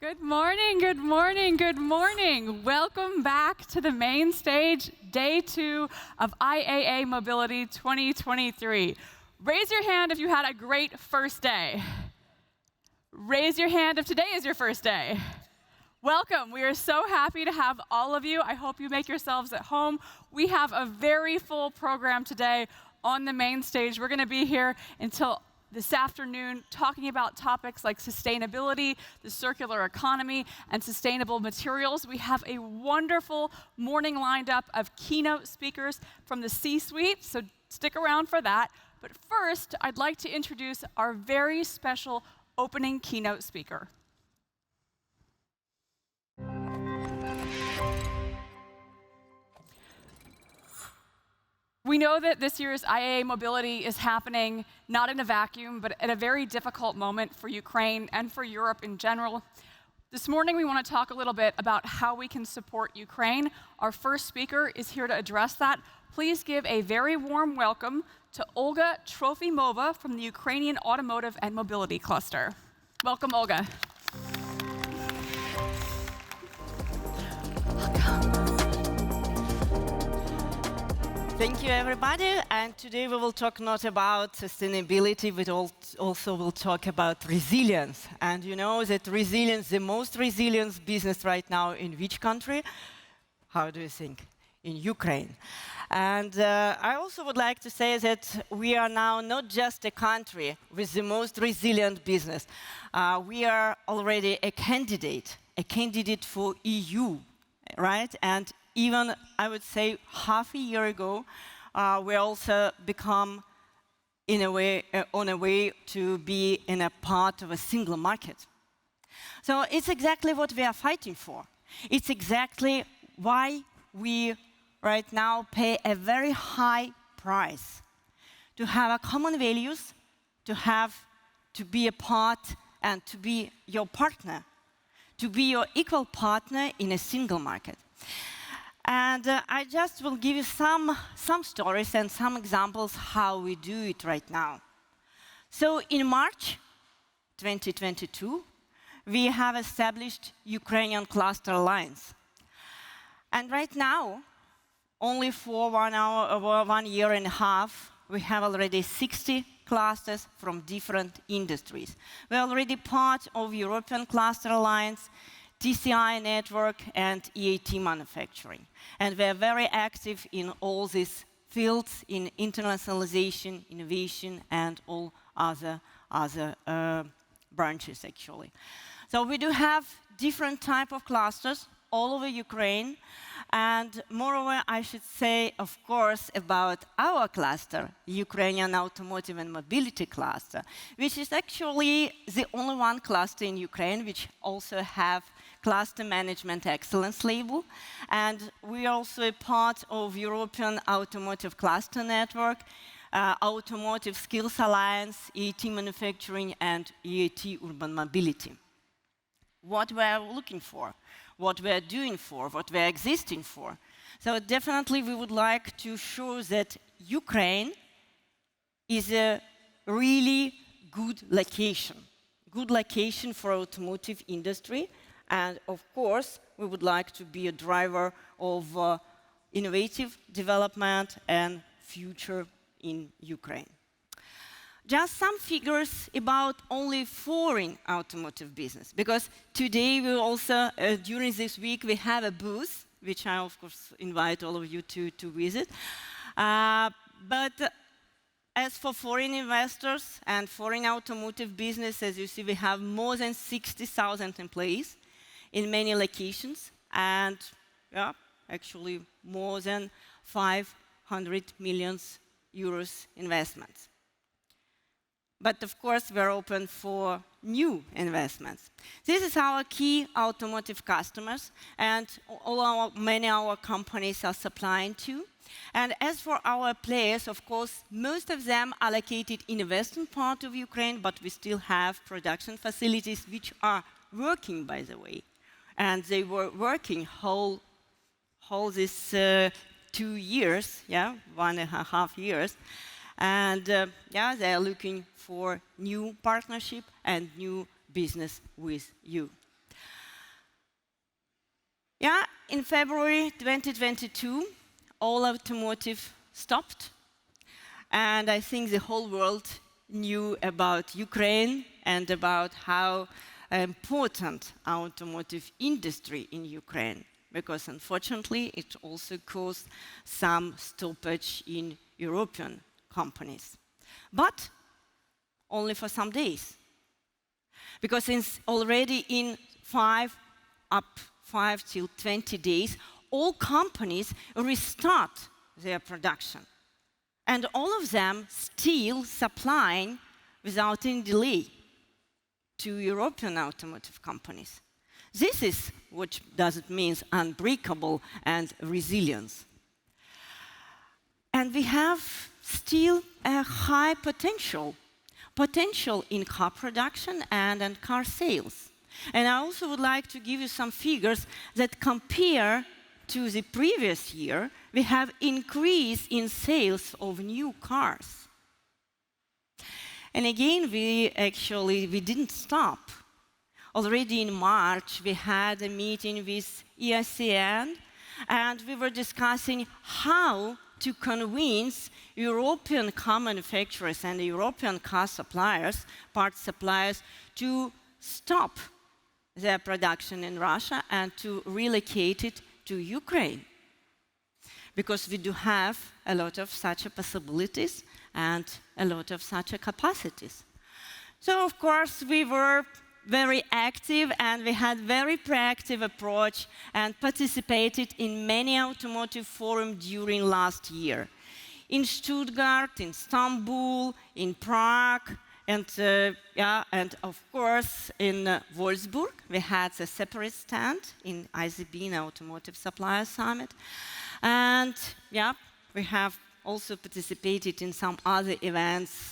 Good morning, good morning, good morning. Welcome back to the main stage, day 2 of IAA Mobility 2023. Raise your hand if you had a great first day. Raise your hand if today is your first day. Welcome. We are so happy to have all of you. I hope you make yourselves at home. We have a very full program today on the main stage. We're going to be here until this afternoon talking about topics like sustainability, the circular economy, and sustainable materials. We have a wonderful morning lined up of keynote speakers from the C-suite, so stick around for that. But first, I'd like to introduce our very special opening keynote speaker. We know that this year's IAA Mobility is happening not in a vacuum, but at a very difficult moment for Ukraine and for Europe in general. This morning, we want to talk a little bit about how we can support Ukraine. Our first speaker is here to address that. Please give a very warm welcome to Olga Trofimova from the Ukrainian Automotive and Mobility Cluster. Welcome, Olga. Thank you, everybody. And today we will talk not about sustainability, but also we'll talk about resilience. And you know that resilience, the most resilient business right now in which country? How do you think? In Ukraine. And I also would like to say that we are now not just a country with the most resilient business. We are already a candidate for EU, right? And even, I would say, half a year ago, we also become, in a way, on a way to be in a part of a single market. So it's exactly what we are fighting for. It's exactly why we right now pay a very high price to have a common values, to be a part and to be your partner, to be your equal partner in a single market. And I just will give you some stories and some examples how we do it right now. So in March 2022, we have established Ukrainian Cluster Alliance. And right now, only for 1 year and a half, we have already 60 clusters from different industries. We're already part of European Cluster Alliance, TCI network, and EAT manufacturing. And we're very active in all these fields in internationalization, innovation, and all other branches, actually. So we do have different type of clusters all over Ukraine. And moreover, I should say, of course, about our cluster, Ukrainian Automotive and Mobility Cluster, which is actually the only one cluster in Ukraine which also have Cluster Management Excellence label. And we are also a part of European Automotive Cluster Network, Automotive Skills Alliance, EAT Manufacturing, and EAT Urban Mobility. What we are looking for, what we are doing for, what we are existing for. So definitely we would like to show that Ukraine is a really good location for automotive industry. And of course, we would like to be a driver of innovative development and future in Ukraine. Just some figures about only foreign automotive business, because today we also, during this week, we have a booth, which I, of course, invite all of you to visit. But as for foreign investors and foreign automotive business, as you see, we have more than 60,000 employees in many locations, and actually more than 500 million euros investments. But of course, we're open for new investments. This is our key automotive customers, and many of our companies are supplying to. And as for our players, of course, most of them are located in the western part of Ukraine, but we still have production facilities which are working, by the way. And they were working whole this 2 years, 1.5 years. And they are looking for new partnership and new business with you. Yeah, in February 2022, all automotive stopped. And I think the whole world knew about Ukraine and about how important automotive industry in Ukraine, because unfortunately it also caused some stoppage in European companies. But only for some days. Because since already in 5 till 20 days, all companies restart their production. And all of them still supplying without any delay to European automotive companies. This is what does it means unbreakable and resilience. And we have still a high potential in car production and in car sales. And I also would like to give you some figures that compare to the previous year, we have increase in sales of new cars. And again, we didn't stop. Already in March, we had a meeting with IAA, and we were discussing how to convince European car manufacturers and European car suppliers, parts suppliers, to stop their production in Russia and to relocate it to Ukraine. Because we do have a lot of such possibilities and a lot of such capacities. So of course we were very active and we had very proactive approach and participated in many automotive forums during last year. In Stuttgart, in Istanbul, in Prague, and of course in Wolfsburg, we had a separate stand in IZB, Automotive Supplier Summit. And we have also participated in some other events,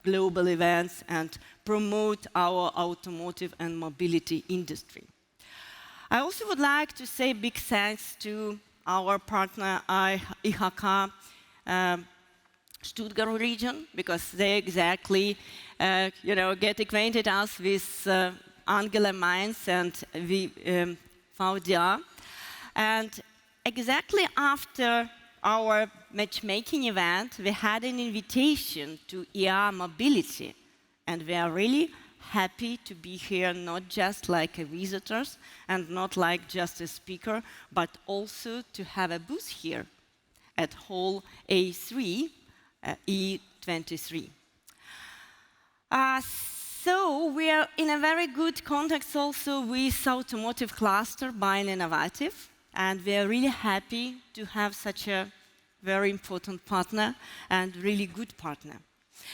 global events, and promote our automotive and mobility industry. I also would like to say big thanks to our partner IHK Stuttgart region, because they exactly get acquainted us with Angela Mainz and VDA. And exactly after our matchmaking event, we had an invitation to IAA Mobility. And we are really happy to be here, not just like visitors and not like just a speaker, but also to have a booth here at Hall A3, E23. So we are in a very good context also with automotive cluster by Innovative, and we are really happy to have such a very important partner and really good partner.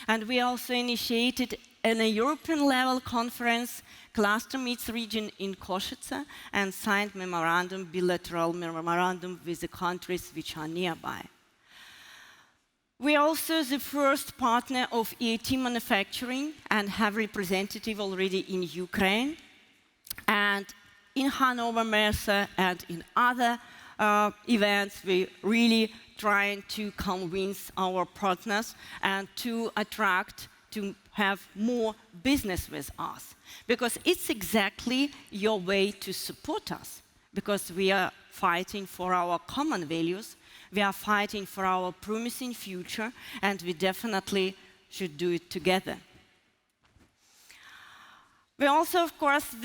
And we also initiated a European level conference, Cluster Meets Region in Košice, and signed bilateral memorandum with the countries which are nearby. We are also the first partner of EAT manufacturing and have representative already in Ukraine and in Hanover Messe and in other events. We really trying to convince our partners and to attract, to have more business with us. Because it's exactly your way to support us. Because we are fighting for our common values, we are fighting for our promising future, and we definitely should do it together. We also, of course,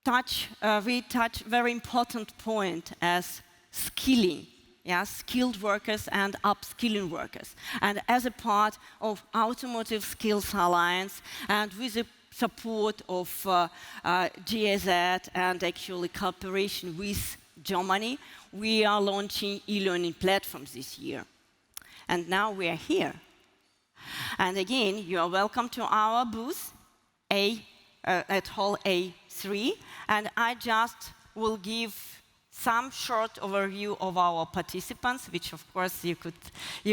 touch very important point as skilling. Skilled workers and upskilling workers. And as a part of Automotive Skills Alliance and with the support of GIZ and actually cooperation with Germany, we are launching e-learning platforms this year. And now we are here. And again, you are welcome to our booth at Hall A3. And I just will give some short overview of our participants, which of course you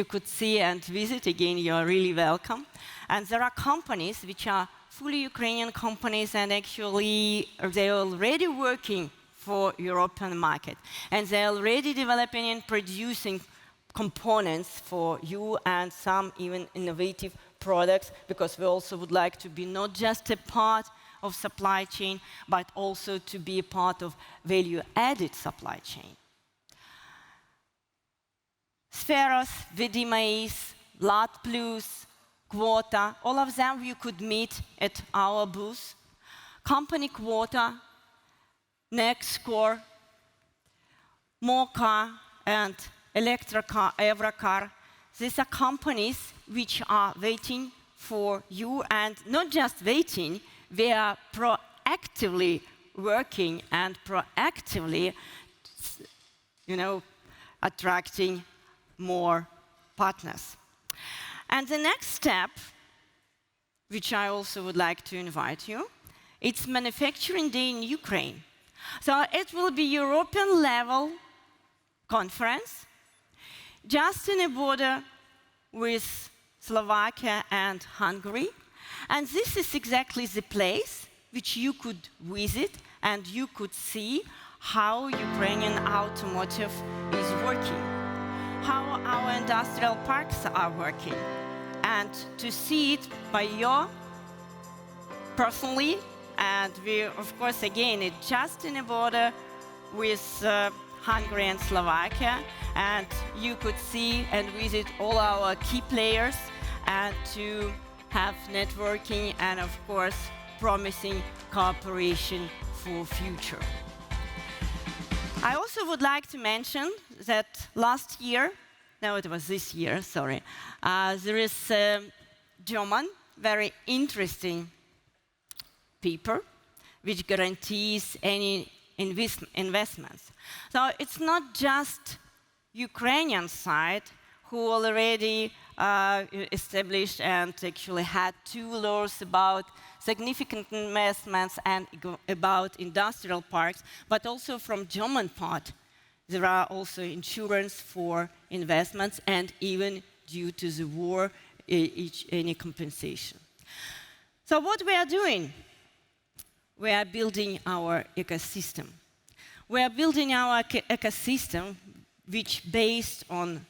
could see and visit. Again, you are really welcome. And there are companies which are fully Ukrainian companies, and actually they are already working for European market. And they're already developing and producing components for you and some even innovative products, because we also would like to be not just a part of supply chain, but also to be a part of value-added supply chain. Spheros, VDMAs, Lat Plus, Quota, all of them you could meet at our booth. Company Quota, Nextcore, Mocha, and Electracar, Evracar. These are companies which are waiting for you, and not just waiting, they are proactively working and proactively, attracting more partners. And the next step, which I also would like to invite you, it's Manufacturing Day in Ukraine. So it will be European level conference, just in a border with Slovakia and Hungary. And this is exactly the place which you could visit and you could see how Ukrainian automotive is working, how our industrial parks are working, and to see it by your personally. And we, of course, again, it's just in a border with Hungary and Slovakia, and you could see and visit all our key players and to have networking and, of course, promising cooperation for future. I also would like to mention that last year, no, it was this year, sorry, there is a German, very interesting paper which guarantees any investments. So it's not just Ukrainian side who already established and actually had 2 laws about significant investments and about industrial parks, but also from German part, there are also insurance for investments and even due to the war, any compensation. So what we are doing? We are building our ecosystem. We are building our ecosystem which based on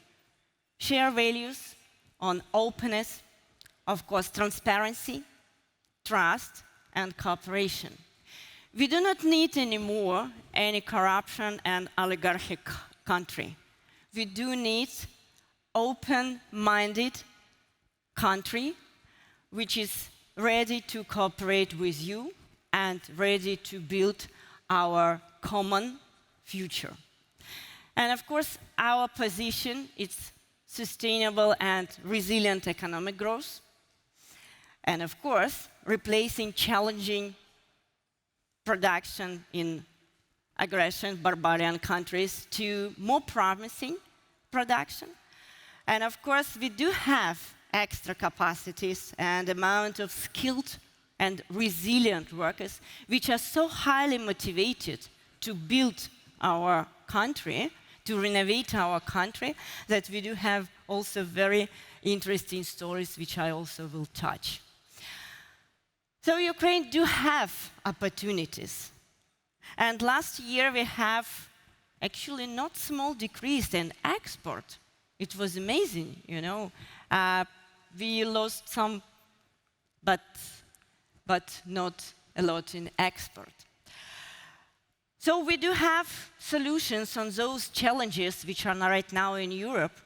shared values, on openness, of course, transparency, trust, and cooperation. We do not need anymore any corruption and oligarchic country. We do need open-minded country which is ready to cooperate with you and ready to build our common future. And of course, our position is sustainable and resilient economic growth. And of course, replacing challenging production in aggression, barbarian countries to more promising production. And of course, we do have extra capacities and amount of skilled and resilient workers, which are so highly motivated to build our country, to renovate our country, that we do have also very interesting stories, which I also will touch. So Ukraine do have opportunities. And last year we have actually not small decrease in export. It was amazing, we lost some, but not a lot in export. So we do have solutions on those challenges which are right now in Europe.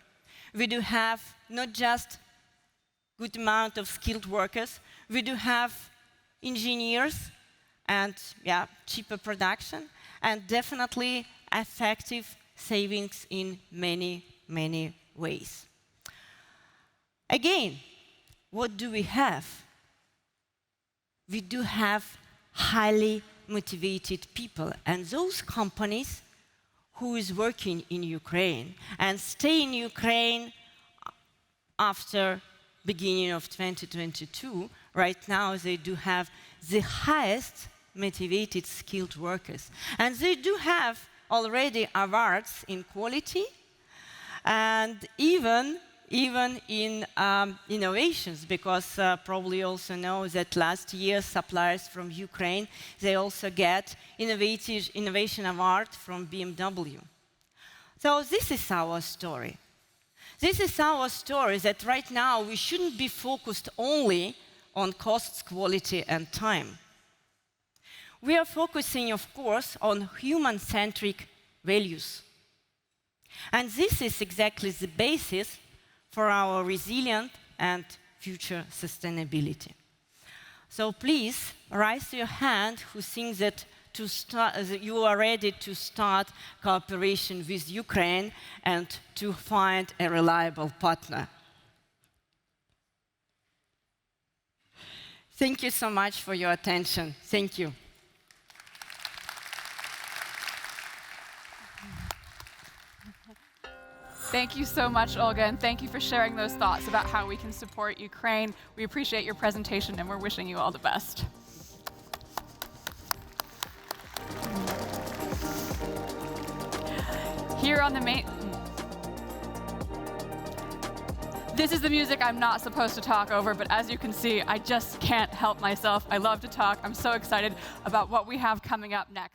We do have not just good amount of skilled workers, we do have engineers and cheaper production, and definitely effective savings in many, many ways. Again, what do we have? We do have highly motivated people, and those companies who is working in Ukraine and stay in Ukraine after beginning of 2022, right now they do have the highest motivated skilled workers. And they do have already awards in quality and even in innovations, because probably you also know that last year suppliers from Ukraine, they also get innovation award from BMW. So this is our story. This is our story that right now we shouldn't be focused only on costs, quality, and time. We are focusing, of course, on human-centric values. And this is exactly the basis for our resilient and future sustainability. So please raise your hand who thinks that you are ready to start cooperation with Ukraine and to find a reliable partner. Thank you so much for your attention. Thank you. Thank you so much, Olga, and thank you for sharing those thoughts about how we can support Ukraine. We appreciate your presentation, and we're wishing you all the best. Here on the main... This is the music I'm not supposed to talk over, but as you can see, I just can't help myself. I love to talk. I'm so excited about what we have coming up next.